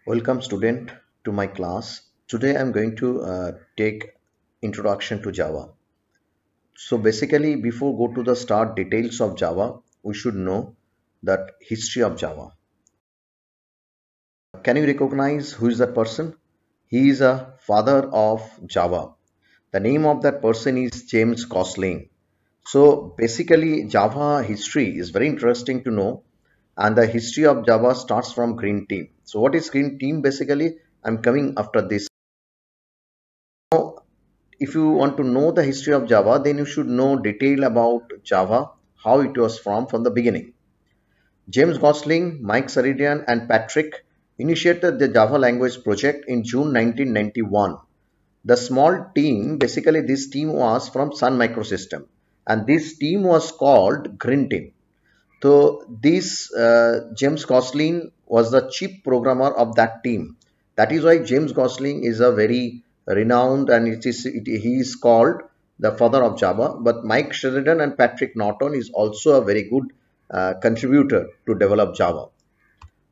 Welcome student to my class. Today I'm going to take introduction to Java. So basically before go to the start details of Java, we should know that history of Java. Can you recognize who is that person? He is a father of Java. The name of that person is James Gosling. So basically Java history is very interesting to know, and the history of Java starts from Green Team. So what is Green Team? Basically I'm coming after this. If you want to know the history of Java, then you should know detail about Java, how it was from the beginning. James Gosling, Mike Saridian, and Patrick initiated the Java language project in June 1991. The small team, basically this team was from Sun Microsystem, and this team was called Green Team. So this James Gosling was the chief programmer of that team. That is why James Gosling is a very renowned, and he is called the father of Java. But Mike Sheridan and Patrick Norton is also a very good contributor to develop Java.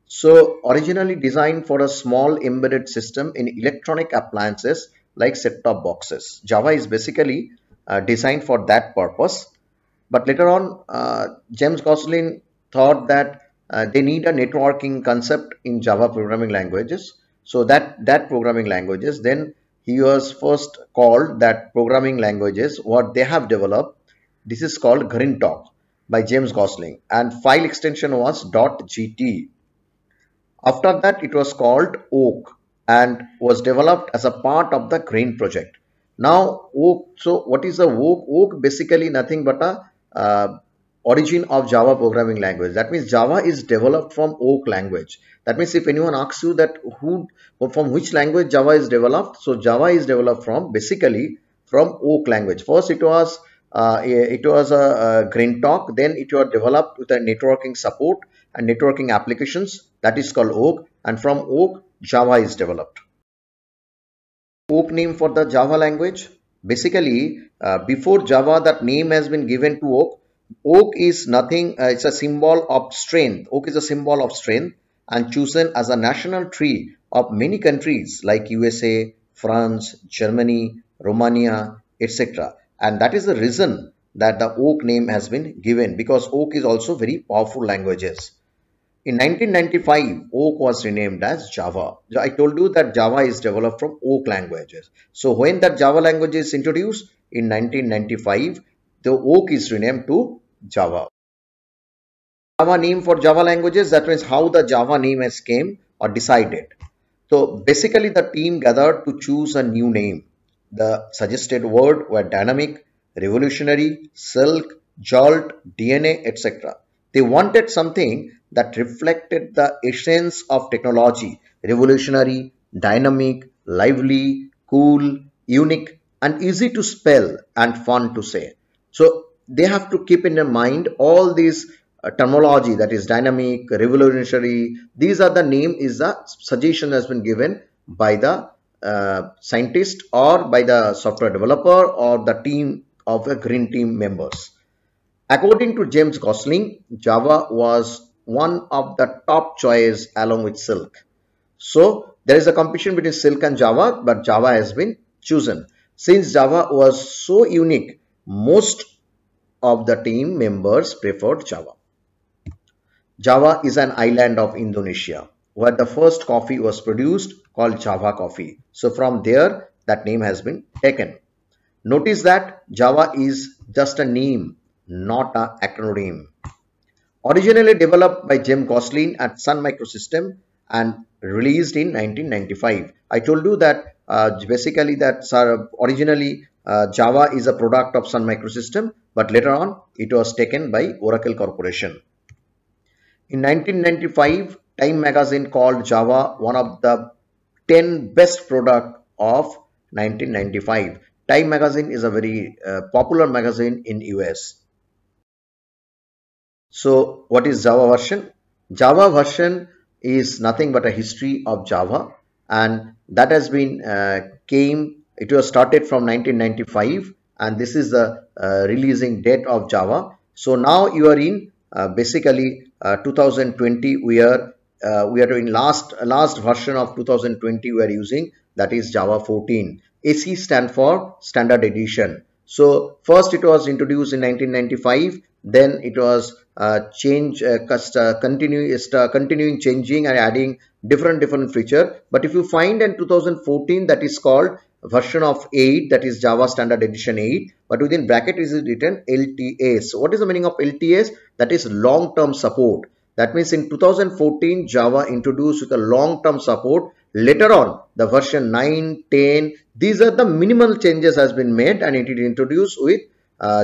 So originally designed for a small embedded system in electronic appliances like set-top boxes. Java is basically designed for that purpose. But later on, James Gosling thought that they need a networking concept in Java programming languages. So that programming languages, then he was first called that programming languages, what they have developed. This is called GreenTalk by James Gosling, and file extension was .gt. After that, it was called Oak and was developed as a part of the Green project. Now, Oak, so what is the Oak? Oak basically nothing but a origin of Java programming language. That means Java is developed from Oak language. That means if anyone asks you that from which language Java is developed, so Java is developed from basically from Oak language. First, it was a Green Talk. Then it was developed with a networking support and networking applications. That is called Oak. And from Oak, Java is developed. Oak name for the Java language. Basically, before Java, that name has been given to Oak. Oak is nothing, it's a symbol of strength. Oak is a symbol of strength and chosen as a national tree of many countries like USA, France, Germany, Romania, etc. And that is the reason that the Oak name has been given, because Oak is also very powerful languages. In 1995, Oak was renamed as Java. I told you that Java is developed from Oak languages. So when that Java language is introduced in 1995, the Oak is renamed to Java. Java name for Java languages, that means how the Java name has came or decided. So basically the team gathered to choose a new name. The suggested word were dynamic, revolutionary, silk, jolt, DNA, etc. They wanted something that reflected the essence of technology: revolutionary, dynamic, lively, cool, unique, and easy to spell and fun to say. So they have to keep in mind all these terminology, that is dynamic, revolutionary. These are the name is the suggestion has been given by the scientist or by the software developer or the team of the Green Team members. According to James Gosling, Java was one of the top choice along with Silk. So there is a competition between Silk and Java, but Java has been chosen. Since Java was so unique, most of the team members preferred Java. Java is an island of Indonesia where the first coffee was produced, called Java coffee. So from there that name has been taken. Notice that Java is just a name, not an acronym. Originally developed by James Gosling at Sun Microsystem and released in 1995. I told you that basically that originally Java is a product of Sun Microsystem, but later on it was taken by Oracle Corporation. In 1995, Time magazine called Java one of the 10 best product of 1995. Time magazine is a very popular magazine in US. So what is Java version? Java version is nothing but a history of Java, and that has been it was started from 1995, and this is the releasing date of Java. So now you are in basically 2020, we are we are in last version of 2020 we are using, that is Java 14. AC stand for Standard Edition. So first it was introduced in 1995, then it was continuing changing and adding different feature. But if you find in 2014, that is called version of 8, that is Java Standard Edition 8, but within bracket is written LTS. So what is the meaning of LTS? That is long-term support. That means in 2014 Java introduced with a long-term support. Later on the version 9, 10, these are the minimal changes has been made and it is introduced with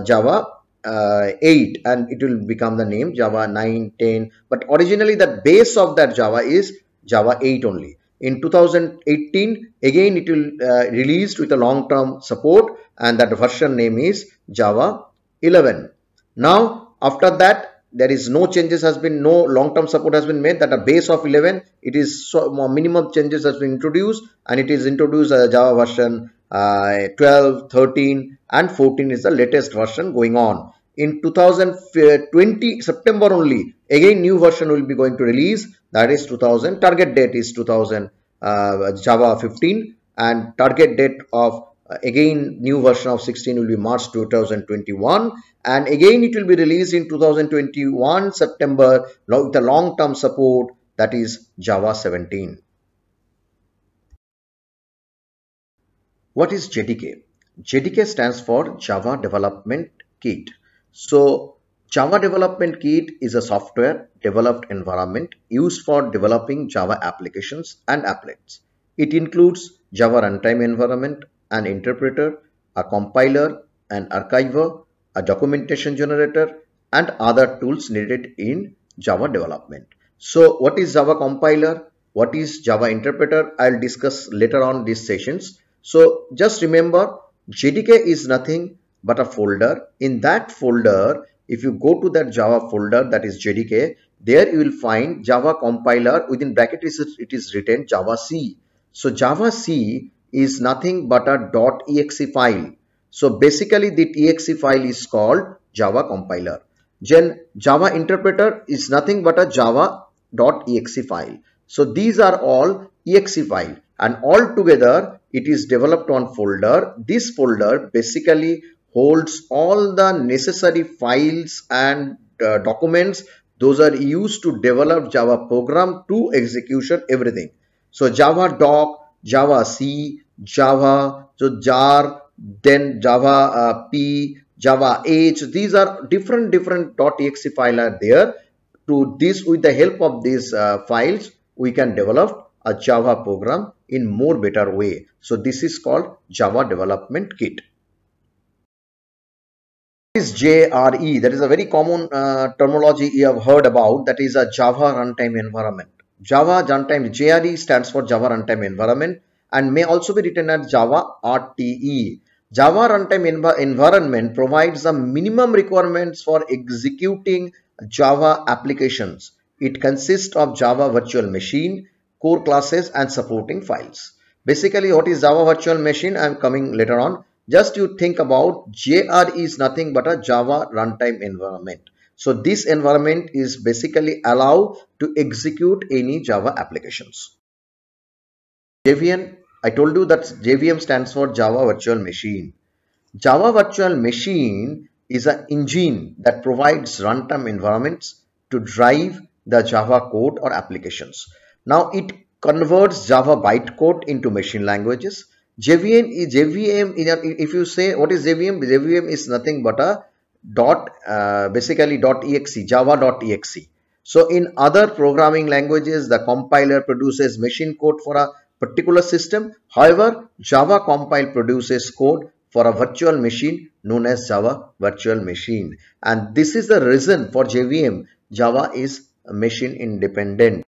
Java 8, and it will become the name Java 9, 10, but originally the base of that Java is Java 8 only. In 2018 again it will released with a long-term support, and that version name is Java 11. Now after that there is no changes has been, no long-term support has been made, that a base of 11 it is so minimum changes has been introduced, and it is introduced as Java version 12, 13 and 14 is the latest version going on. In 2020 September only again new version will be going to release, that is 2000, target date is 2000 Java 15, and target date of again new version of 16 will be March 2021, and again it will be released in 2021 September with the long-term support, that is Java 17. What is JDK? JDK stands for Java Development Kit. So Java Development Kit is a software developed environment used for developing Java applications and applets. It includes Java runtime environment, an interpreter, a compiler, an archiver, a documentation generator, and other tools needed in Java development. So what is Java compiler? What is Java interpreter? I'll discuss later on these sessions. So just remember, JDK is nothing but a folder. In that folder, if you go to that Java folder, that is JDK, there you will find Java compiler, within bracket it is written Java C. So Java C is nothing but a .exe file. So basically the exe file is called Java compiler. Then Java interpreter is nothing but a java.exe file. So these are all exe file, and all together it is developed on folder. This folder basically holds all the necessary files and documents. Those are used to develop Java program to execution, everything. So Java doc, Java C, Java, so jar, then Java P, Java H. These are different .exe file are there. To this, with the help of these files, we can develop a Java program in more better way. So this is called Java Development Kit. Is JRE, that is a very common terminology you have heard about, that is a Java runtime environment. Java runtime, JRE stands for Java runtime environment and may also be written as Java RTE. Java runtime environment provides the minimum requirements for executing Java applications. It consists of Java virtual machine, core classes and supporting files. Basically, what is Java virtual machine? I am coming later on. Just you think about JRE is nothing but a Java runtime environment. So this environment is basically allow to execute any Java applications. JVM, I told you that JVM stands for Java Virtual Machine. Java Virtual Machine is an engine that provides runtime environments to drive the Java code or applications. Now it converts Java bytecode into machine languages. JVM, if you say what is JVM? JVM is nothing but a basically .exe, java.exe. So in other programming languages, the compiler produces machine code for a particular system. However, Java compile produces code for a virtual machine known as Java Virtual Machine. And this is the reason for JVM, Java is machine independent.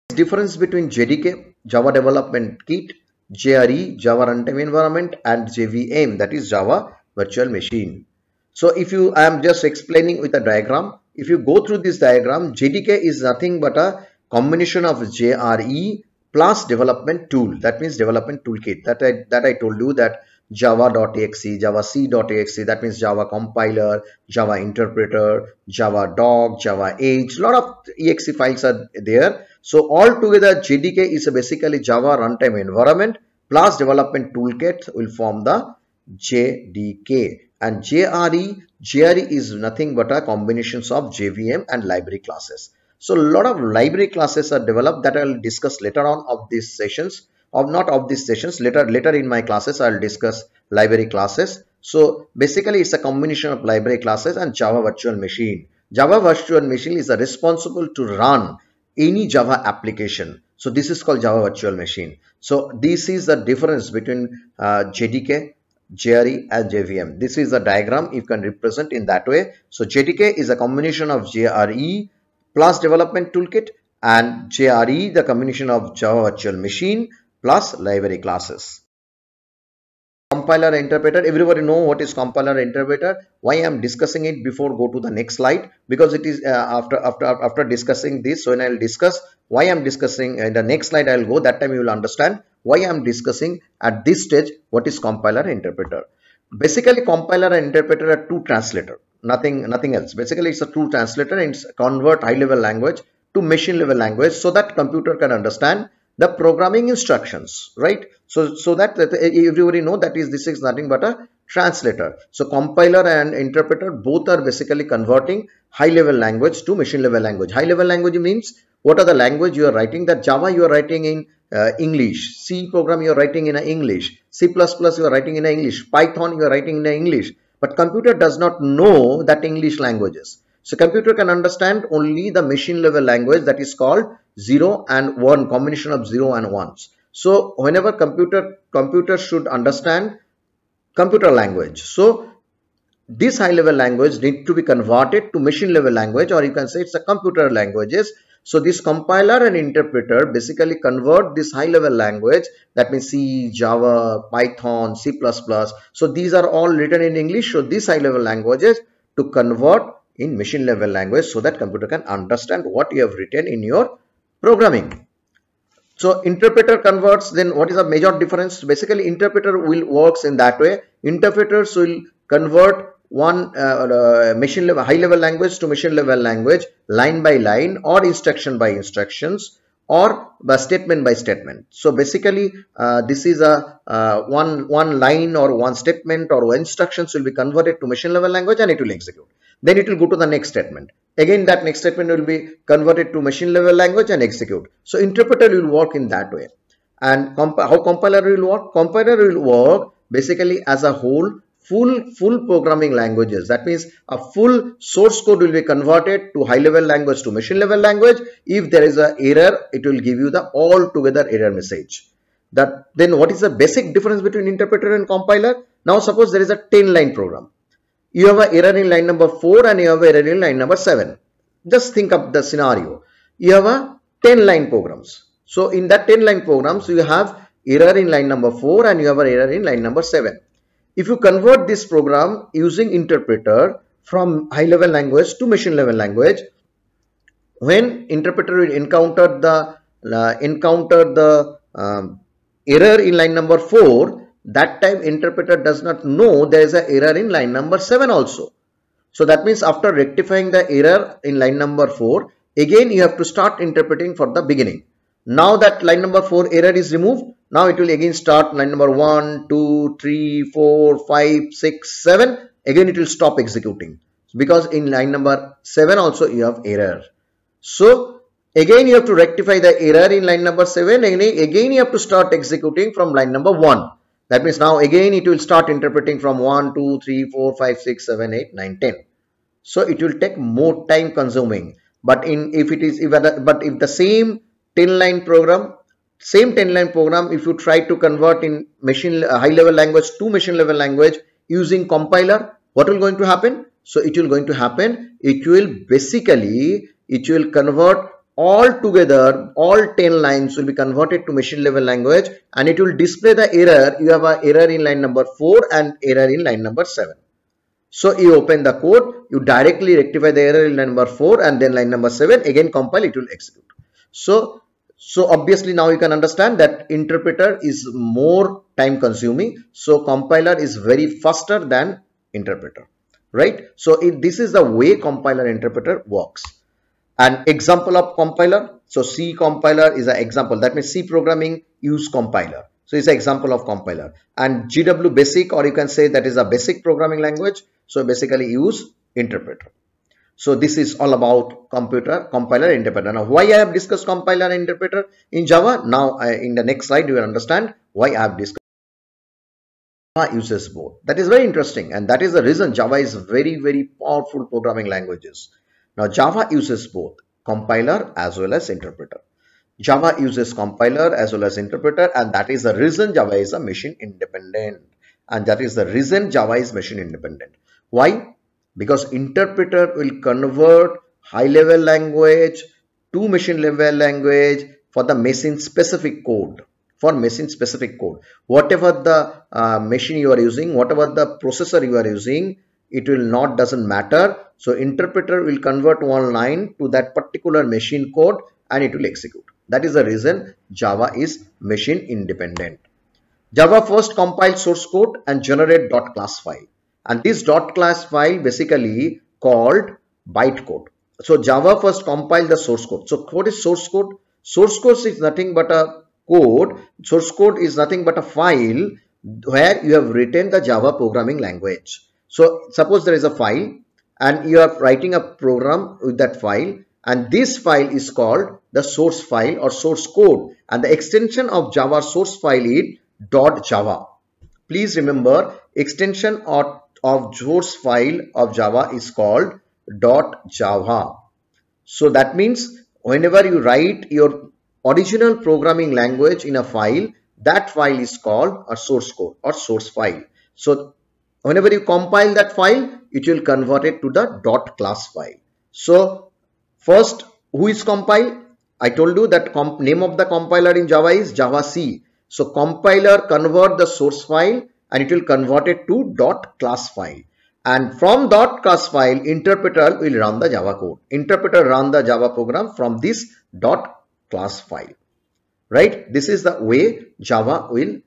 Difference between JDK, Java Development Kit, JRE, Java Runtime Environment, and JVM, that is Java Virtual Machine. So if I am just explaining with a diagram, if you go through this diagram, JDK is nothing but a combination of JRE plus development tool. That means development toolkit. That I told you that java.exe, javac.exe, that means Java compiler, Java interpreter, Java dog, Java age, lot of exe files are there. So altogether JDK is basically Java runtime environment plus development toolkit will form the JDK, and JRE is nothing but a combinations of JVM and library classes. So a lot of library classes are developed that I will discuss later on of these sessions, or not of these sessions, later in my classes I will discuss library classes. So basically it's a combination of library classes and Java virtual machine. Java virtual machine is responsible to run any Java application. So this is called Java virtual machine. So this is the difference between JDK, JRE and JVM. This is the diagram you can represent in that way. So JDK is a combination of JRE plus development toolkit, and JRE the combination of Java virtual machine plus library classes. Compiler interpreter, everybody know what is compiler interpreter. Why I am discussing it before go to the next slide, because it is after discussing this. So when I will discuss why I am discussing in the next slide, I will go, that time you will understand why I am discussing at this stage what is compiler interpreter. Basically compiler and interpreter are two translator, nothing else. Basically it's a two translator, and it's convert high level language to machine level language so that computer can understand the programming instructions, right? So that everybody know that this is nothing but a translator. So compiler and interpreter both are basically converting high level language to machine level language. High level language means what are the language you are writing. That Java you are writing in English, C program you are writing in English, C++ you are writing in English, Python you are writing in English, but computer does not know that English languages. So computer can understand only the machine level language, that is called 0 and 1, combination of 0 and 1s. So whenever computer should understand computer language, so this high level language need to be converted to machine level language, or you can say it's a computer languages. So this compiler and interpreter basically convert this high level language, that means C, Java, Python, C++. So these are all written in English. So these high level languages to convert in machine level language so that computer can understand what you have written in your programming. So interpreter converts, then what is the major difference? Basically interpreter will works in that way. Interpreters will convert one machine level, high level language to machine level language, line by line or instruction by instructions or by statement by statement. So basically this is a one line or one statement or one instructions will be converted to machine level language and it will execute. Then it will go to the next statement. Again that next statement will be converted to machine level language and execute. So interpreter will work in that way. And how compiler will work? Compiler will work basically as a whole full programming languages. That means a full source code will be converted to high level language to machine level language. If there is an error, it will give you the altogether error message. Then what is the basic difference between interpreter and compiler? Now suppose there is a 10-line program. You have an error in line number 4 and you have an error in line number 7. Just think of the scenario. You have a 10-line programs. So in that 10-line programs, you have error in line number 4 and you have an error in line number 7. If you convert this program using interpreter from high level language to machine level language, when interpreter will encounter the error in line number 4, that time interpreter does not know there is an error in line number 7 also. So that means after rectifying the error in line number 4, again you have to start interpreting from the beginning. Now that line number 4 error is removed, now it will again start line number 1, 2, 3, 4, 5, 6, 7. Again it will stop executing because in line number 7 also you have error. So again you have to rectify the error in line number 7. Again you have to start executing from line number 1. That means now again it will start interpreting from 1, 2, 3, 4, 5, 6, 7, 8, 9, 10. So it will take more time consuming. But if the same 10-line program, if you try to convert in high level language to machine level language using compiler, what will going to happen? So it will going to happen, it will convert all together, all 10 lines will be converted to machine level language and it will display the error. You have an error in line number 4 and error in line number 7. So you open the code, you directly rectify the error in line number 4 and then line number 7, again compile, it will execute. So So obviously now you can understand that interpreter is more time consuming. So compiler is very faster than interpreter, right? So this is the way compiler interpreter works. An example of compiler. So C compiler is an example. That means C programming use compiler. So it's an example of compiler. And GW basic, or you can say that is a basic programming language. So basically use interpreter. So this is all about compiler, interpreter. Now why I have discussed compiler and interpreter in Java? Now in the next slide you will understand why I have discussed. Java uses both. That is very interesting, and that is the reason Java is very powerful programming languages. Now Java uses both compiler as well as interpreter. Java uses compiler as well as interpreter, and that is the reason Java is a machine independent. And that is the reason Java is machine independent. Why? Because interpreter will convert high level language to machine level language for the machine specific code. For machine specific code, whatever the machine you are using, whatever the processor you are using, it will not, doesn't matter. So interpreter will convert one line to that particular machine code and it will execute. That is the reason Java is machine independent. Java first compile source code and generate .class file, and this .class file basically called bytecode. So Java first compile the source code. So what is source code? Source code is nothing but a code. Source code is nothing but a file where you have written the Java programming language. So suppose there is a file and you are writing a program with that file, and this file is called the source file or source code, and the extension of Java source file is .java. Please remember, extension of source file of Java is called .java. So that means whenever you write your original programming language in a file, that file is called a source code or source file. So whenever you compile that file, it will convert it to the .class file. So first, who is compile? I told you that name of the compiler in Java is Java C. So compiler convert the source file and it will convert it to .class file. And from .class file, interpreter will run the Java code. Interpreter run the Java program from this .class file. Right? This is the way Java will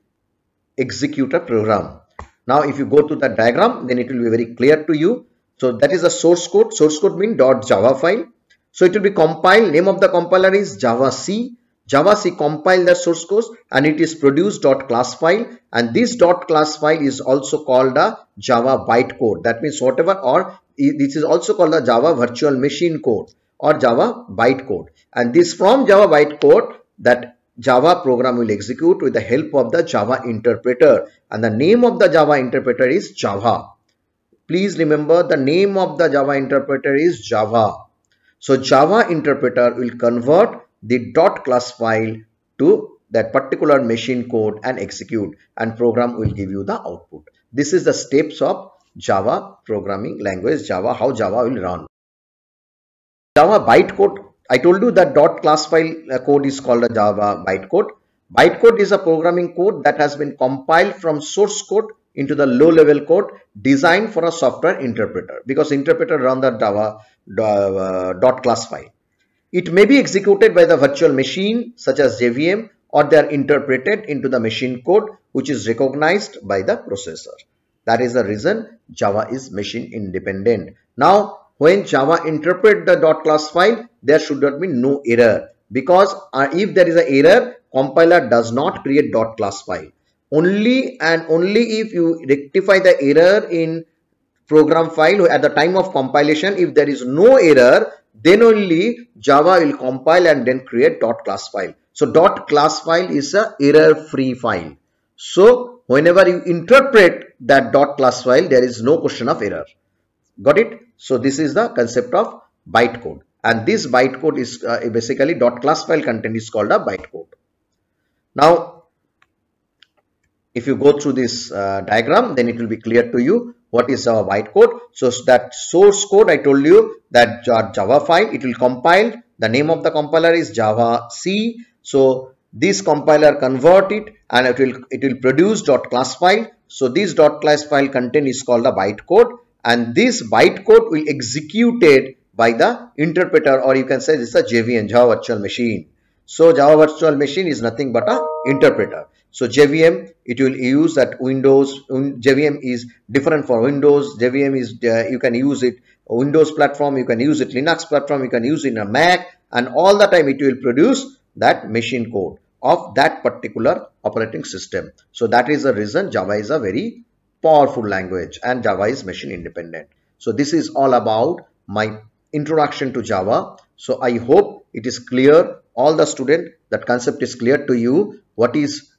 execute a program. Now, if you go to the diagram, then it will be very clear to you. So that is the source code. Source code means .java file. So it will be compiled. Name of the compiler is Java C. Java C compile the source code and it is produced .class file, and this .class file is also called a Java bytecode. That means whatever, or this is also called the Java virtual machine code or Java bytecode. And this from Java bytecode, that Java program will execute with the help of the Java interpreter, and the name of the Java interpreter is Java. Please remember, the name of the Java interpreter is Java. So Java interpreter will convert the .class file to that particular machine code and execute, and program will give you the output. This is the steps of Java programming language, Java, how Java will run. Java bytecode, I told you that .class file code is called a Java bytecode. Bytecode is a programming code that has been compiled from source code into the low level code designed for a software interpreter, because interpreter run the Java .class file. It may be executed by the virtual machine such as JVM, or they are interpreted into the machine code which is recognized by the processor. That is the reason Java is machine independent. Now, when Java interpret the .class file, there should not be no error, because if there is an error, compiler does not create .class file. Only and only if you rectify the error in program file at the time of compilation, if there is no error, then only Java will compile and then create .class file. So .class file is a error-free file. So whenever you interpret that .class file, there is no question of error. Got it? So this is the concept of bytecode, and this bytecode is basically .class file content is called a bytecode. Now, if you go through this diagram, then it will be clear to you what is our bytecode. So that source code, I told you that Java file, it will compile. The name of the compiler is Java C. So this compiler convert it and it will produce .class file. So this .class file content is called a bytecode, and this bytecode will executed by the interpreter, or you can say this is a JVM, Java virtual machine. So Java Virtual Machine is nothing but a interpreter. So JVM, it will use that Windows. JVM is different for Windows. JVM is you can use it Windows platform, you can use it Linux platform, you can use it in a Mac, and all the time it will produce that machine code of that particular operating system. So that is the reason Java is a very powerful language and Java is machine independent. So this is all about my introduction to Java. So I hope it is clear, all the student, that concept is clear to you. What is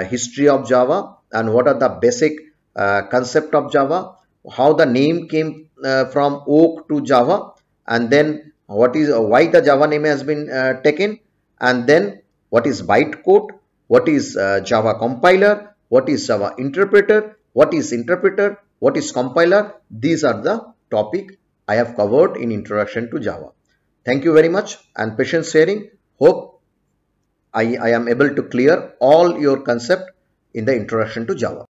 history of Java and what are the basic concept of Java, how the name came from Oak to Java, and then what is why the Java name has been taken, and then what is bytecode, what is Java compiler, what is Java interpreter, what is interpreter, what is compiler. These are the topic I have covered in introduction to Java. Thank you very much and patience sharing. Hope I am able to clear all your concept in the introduction to Java.